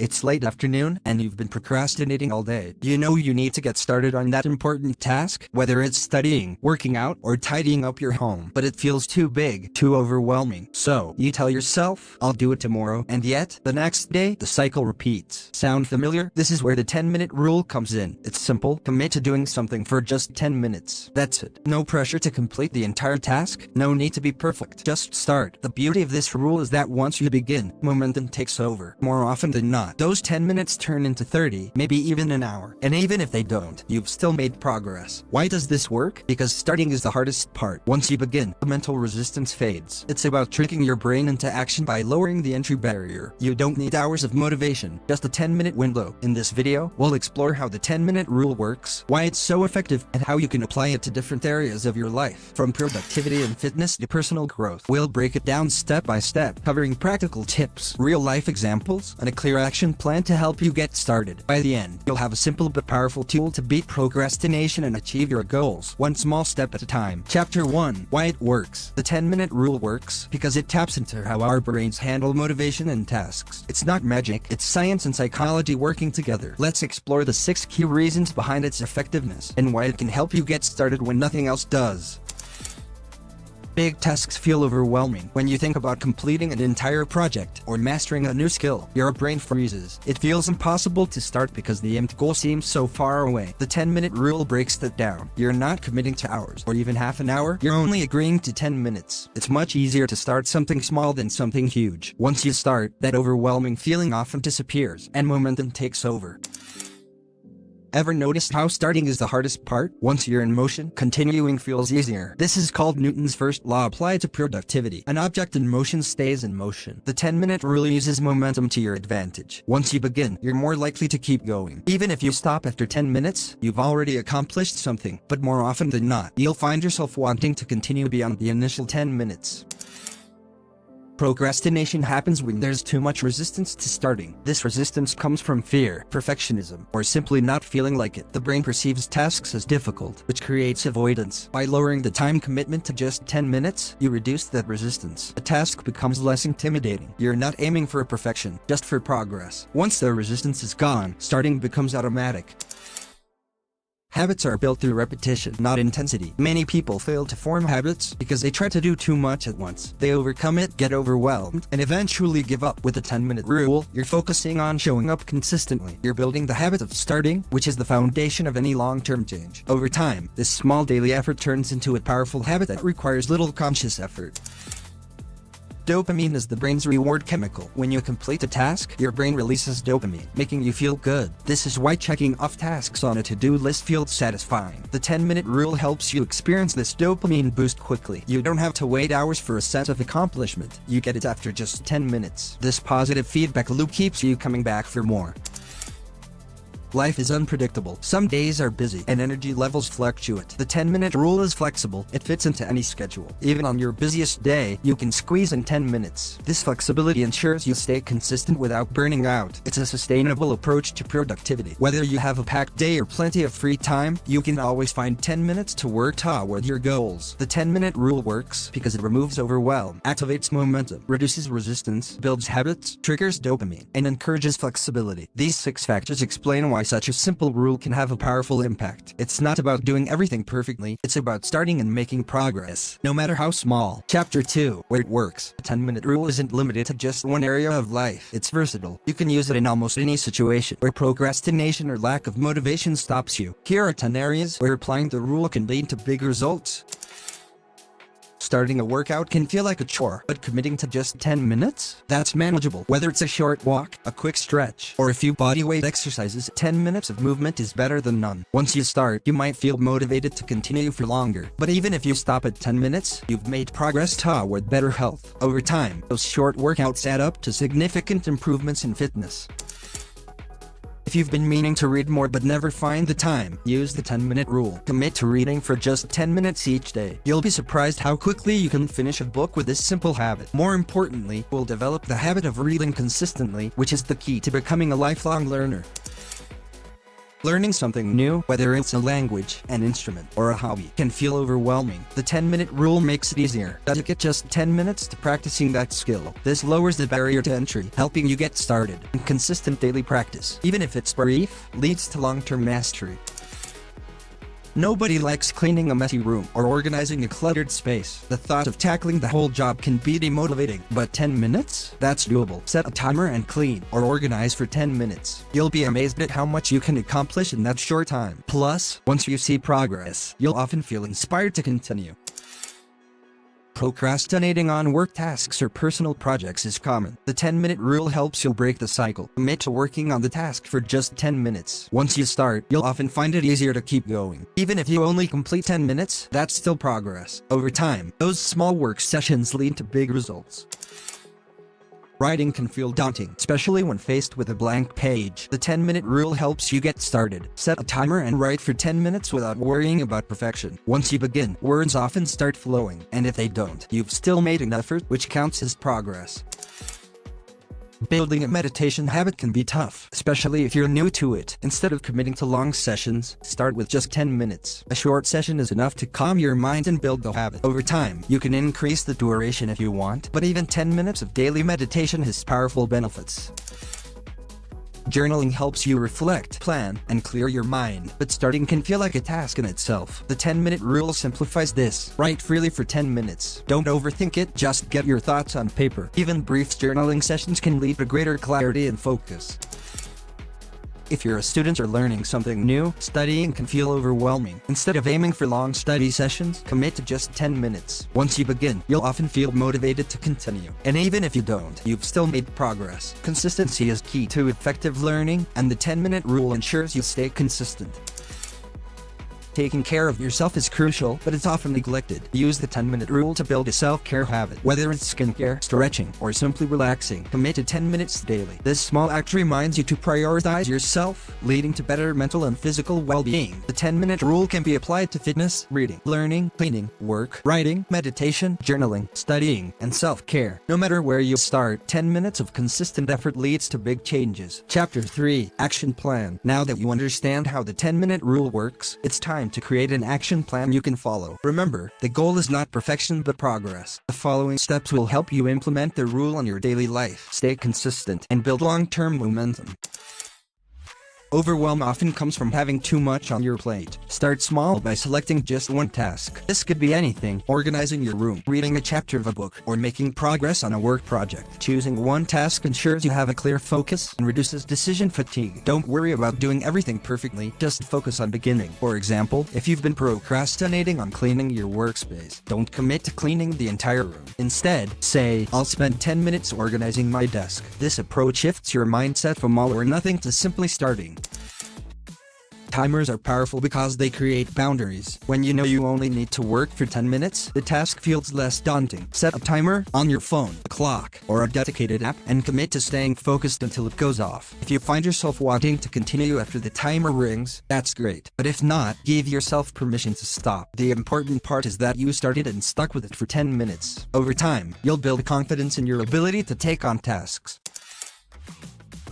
It's late afternoon, and you've been procrastinating all day. You know you need to get started on that important task, whether it's studying, working out, or tidying up your home. But it feels too big, too overwhelming. So, you tell yourself, I'll do it tomorrow, and yet, the next day, the cycle repeats. Sound familiar? This is where the 10-minute rule comes in. It's simple. Commit to doing something for just 10 minutes. That's it. No pressure to complete the entire task. No need to be perfect. Just start. The beauty of this rule is that once you begin, momentum takes over. More often than not, those 10 minutes turn into 30, maybe even an hour. And even if they don't, you've still made progress. Why does this work? Because starting is the hardest part. Once you begin, the mental resistance fades. It's about tricking your brain into action by lowering the entry barrier. You don't need hours of motivation, just a 10-minute window. In this video, we'll explore how the 10-minute rule works, why it's so effective, and how you can apply it to different areas of your life, from productivity and fitness to personal growth. We'll break it down step by step, covering practical tips, real-life examples, and a clear action plan to help you get started. By the end, you'll have a simple but powerful tool to beat procrastination and achieve your goals, one small step at a time. Chapter 1. Why it works. The 10-minute rule works because it taps into how our brains handle motivation and tasks. It's not magic, it's science and psychology working together. Let's explore the 6 key reasons behind its effectiveness and why it can help you get started when nothing else does. Big tasks feel overwhelming. When you think about completing an entire project or mastering a new skill, your brain freezes. It feels impossible to start because the end goal seems so far away. The 10-minute rule breaks that down. You're not committing to hours or even half an hour. You're only agreeing to 10 minutes. It's much easier to start something small than something huge. Once you start, that overwhelming feeling often disappears and momentum takes over. Ever noticed how starting is the hardest part? Once you're in motion, continuing feels easier. This is called Newton's first law applied to productivity. An object in motion stays in motion. The 10-minute rule uses momentum to your advantage. Once you begin, you're more likely to keep going. Even if you stop after 10 minutes, you've already accomplished something. But more often than not, you'll find yourself wanting to continue beyond the initial 10 minutes. Procrastination happens when there's too much resistance to starting. This resistance comes from fear, perfectionism, or simply not feeling like it. The brain perceives tasks as difficult, which creates avoidance. By lowering the time commitment to just 10 minutes, you reduce that resistance. The task becomes less intimidating. You're not aiming for perfection, just for progress. Once the resistance is gone, starting becomes automatic. Habits are built through repetition, not intensity. Many people fail to form habits because they try to do too much at once. They overcome it, get overwhelmed, and eventually give up. With the 10-minute rule, you're focusing on showing up consistently. You're building the habit of starting, which is the foundation of any long-term change. Over time, this small daily effort turns into a powerful habit that requires little conscious effort. Dopamine is the brain's reward chemical. When you complete a task, your brain releases dopamine, making you feel good. This is why checking off tasks on a to-do list feels satisfying. The 10-minute rule helps you experience this dopamine boost quickly. You don't have to wait hours for a sense of accomplishment. You get it after just 10 minutes. This positive feedback loop keeps you coming back for more. Life is unpredictable. Some days are busy and energy levels fluctuate. The 10-minute rule is flexible. It fits into any schedule. Even on your busiest day, you can squeeze in 10 minutes. This flexibility ensures you stay consistent without burning out. It's a sustainable approach to productivity. Whether you have a packed day or plenty of free time, you can always find 10 minutes to work toward your goals. The 10-minute rule works because it removes overwhelm, activates momentum, reduces resistance, builds habits, triggers dopamine, and encourages flexibility. These 6 factors explain why such a simple rule can have a powerful impact. It's not about doing everything perfectly, it's about starting and making progress, no matter how small. Chapter 2. Where it works. The 10-minute rule isn't limited to just one area of life. It's versatile. You can use it in almost any situation where procrastination or lack of motivation stops you. Here are 10 areas where applying the rule can lead to big results. Starting a workout can feel like a chore, but committing to just 10 minutes? That's manageable. Whether it's a short walk, a quick stretch, or a few bodyweight exercises, 10 minutes of movement is better than none. Once you start, you might feel motivated to continue for longer. But even if you stop at 10 minutes, you've made progress toward better health. Over time, those short workouts add up to significant improvements in fitness. If you've been meaning to read more but never find the time, use the 10-minute rule. Commit to reading for just 10 minutes each day. You'll be surprised how quickly you can finish a book with this simple habit. More importantly, you'll develop the habit of reading consistently, which is the key to becoming a lifelong learner. Learning something new, whether it's a language, an instrument, or a hobby, can feel overwhelming. The 10-minute rule makes it easier. Dedicate just 10 minutes to practicing that skill. This lowers the barrier to entry, helping you get started. And consistent daily practice, even if it's brief, leads to long-term mastery. Nobody likes cleaning a messy room or organizing a cluttered space. The thought of tackling the whole job can be demotivating, but 10 minutes? That's doable. Set a timer and clean or organize for 10 minutes. You'll be amazed at how much you can accomplish in that short time. Plus, once you see progress, you'll often feel inspired to continue. Procrastinating on work tasks or personal projects is common. The 10-minute rule helps you break the cycle. Commit to working on the task for just 10 minutes. Once you start, you'll often find it easier to keep going. Even if you only complete 10 minutes, that's still progress. Over time, those small work sessions lead to big results. Writing can feel daunting, especially when faced with a blank page. The 10-minute rule helps you get started. Set a timer and write for 10 minutes without worrying about perfection. Once you begin, words often start flowing, and if they don't, you've still made an effort, which counts as progress. Building a meditation habit can be tough, especially if you're new to it. Instead of committing to long sessions, start with just 10 minutes. A short session is enough to calm your mind and build the habit. Over time, you can increase the duration if you want, but even 10 minutes of daily meditation has powerful benefits. Journaling helps you reflect, plan, and clear your mind, but starting can feel like a task in itself. The 10-minute rule simplifies this. Write freely for 10 minutes. Don't overthink it, just get your thoughts on paper. Even brief journaling sessions can lead to greater clarity and focus. If you're a student or learning something new, studying can feel overwhelming. Instead of aiming for long study sessions, commit to just 10 minutes. Once you begin, you'll often feel motivated to continue. And even if you don't, you've still made progress. Consistency is key to effective learning, and the 10-minute rule ensures you stay consistent. Taking care of yourself is crucial, but it's often neglected. Use the 10-minute rule to build a self-care habit. Whether it's skincare, stretching, or simply relaxing, commit to 10 minutes daily. This small act reminds you to prioritize yourself, leading to better mental and physical well-being. The 10-minute rule can be applied to fitness, reading, learning, cleaning, work, writing, meditation, journaling, studying, and self-care. No matter where you start, 10 minutes of consistent effort leads to big changes. Chapter 3. Action Plan. Now that you understand how the 10-minute rule works, it's time to create an action plan you can follow. Remember, the goal is not perfection but progress. The following steps will help you implement the rule in your daily life. Stay consistent and build long-term momentum. Overwhelm often comes from having too much on your plate. Start small by selecting just one task. This could be anything: organizing your room, reading a chapter of a book, or making progress on a work project. Choosing one task ensures you have a clear focus and reduces decision fatigue. Don't worry about doing everything perfectly, just focus on beginning. For example, if you've been procrastinating on cleaning your workspace, don't commit to cleaning the entire room. Instead, say, "I'll spend 10 minutes organizing my desk." This approach shifts your mindset from all or nothing to simply starting. Timers are powerful because they create boundaries. When you know you only need to work for 10 minutes, the task feels less daunting. Set a timer on your phone, a clock, or a dedicated app, and commit to staying focused until it goes off. If you find yourself wanting to continue after the timer rings, that's great. But if not, give yourself permission to stop. The important part is that you started and stuck with it for 10 minutes. Over time, you'll build confidence in your ability to take on tasks.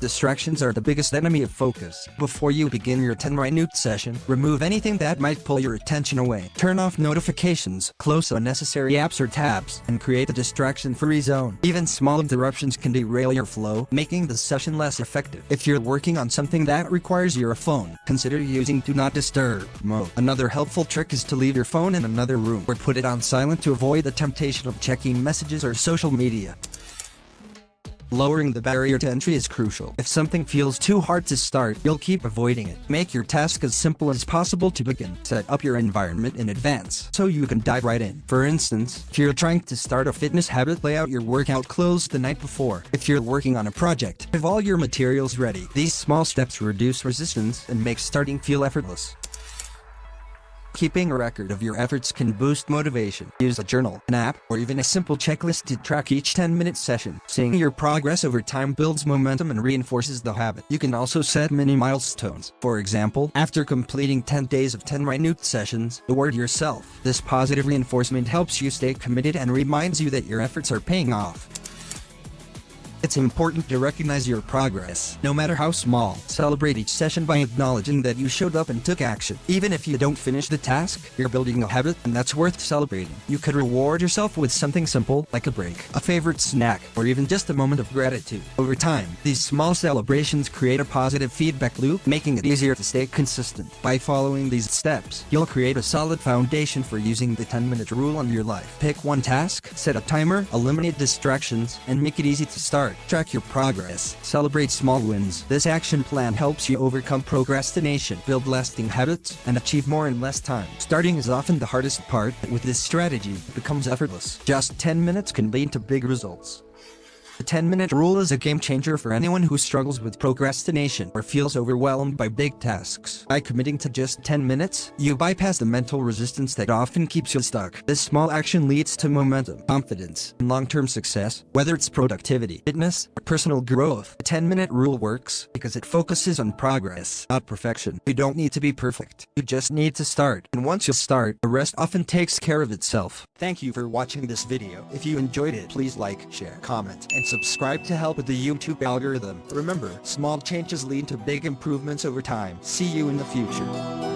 Distractions are the biggest enemy of focus. Before you begin your 10-minute session, remove anything that might pull your attention away. Turn off notifications, close unnecessary apps or tabs, and create a distraction-free zone. Even small interruptions can derail your flow, making the session less effective. If you're working on something that requires your phone, consider using Do Not Disturb mode. Another helpful trick is to leave your phone in another room or put it on silent to avoid the temptation of checking messages or social media. Lowering the barrier to entry is crucial. If something feels too hard to start, you'll keep avoiding it. Make your task as simple as possible to begin. Set up your environment in advance so you can dive right in. For instance, if you're trying to start a fitness habit, lay out your workout clothes the night before. If you're working on a project, have all your materials ready. These small steps reduce resistance and make starting feel effortless. Keeping a record of your efforts can boost motivation. Use a journal, an app, or even a simple checklist to track each 10-minute session. Seeing your progress over time builds momentum and reinforces the habit. You can also set mini milestones. For example, after completing 10 days of 10-minute sessions, reward yourself. This positive reinforcement helps you stay committed and reminds you that your efforts are paying off. It's important to recognize your progress, no matter how small. Celebrate each session by acknowledging that you showed up and took action. Even if you don't finish the task, you're building a habit, and that's worth celebrating. You could reward yourself with something simple, like a break, a favorite snack, or even just a moment of gratitude. Over time, these small celebrations create a positive feedback loop, making it easier to stay consistent. By following these steps, you'll create a solid foundation for using the 10-minute rule in your life. Pick one task, set a timer, eliminate distractions, and make it easy to start. Track your progress. Celebrate small wins. This action plan helps you overcome procrastination, build lasting habits, and achieve more in less time. Starting is often the hardest part, but with this strategy, it becomes effortless. Just 10 minutes can lead to big results. The 10-minute rule is a game changer for anyone who struggles with procrastination or feels overwhelmed by big tasks. By committing to just 10 minutes, you bypass the mental resistance that often keeps you stuck. This small action leads to momentum, confidence, and long-term success, whether it's productivity, fitness, or personal growth. The 10-minute rule works because it focuses on progress, not perfection. You don't need to be perfect. You just need to start. And once you start, the rest often takes care of itself. Thank you for watching this video. If you enjoyed it, please like, share, comment, and subscribe to help with the YouTube algorithm. Remember, small changes lead to big improvements over time. See you in the future.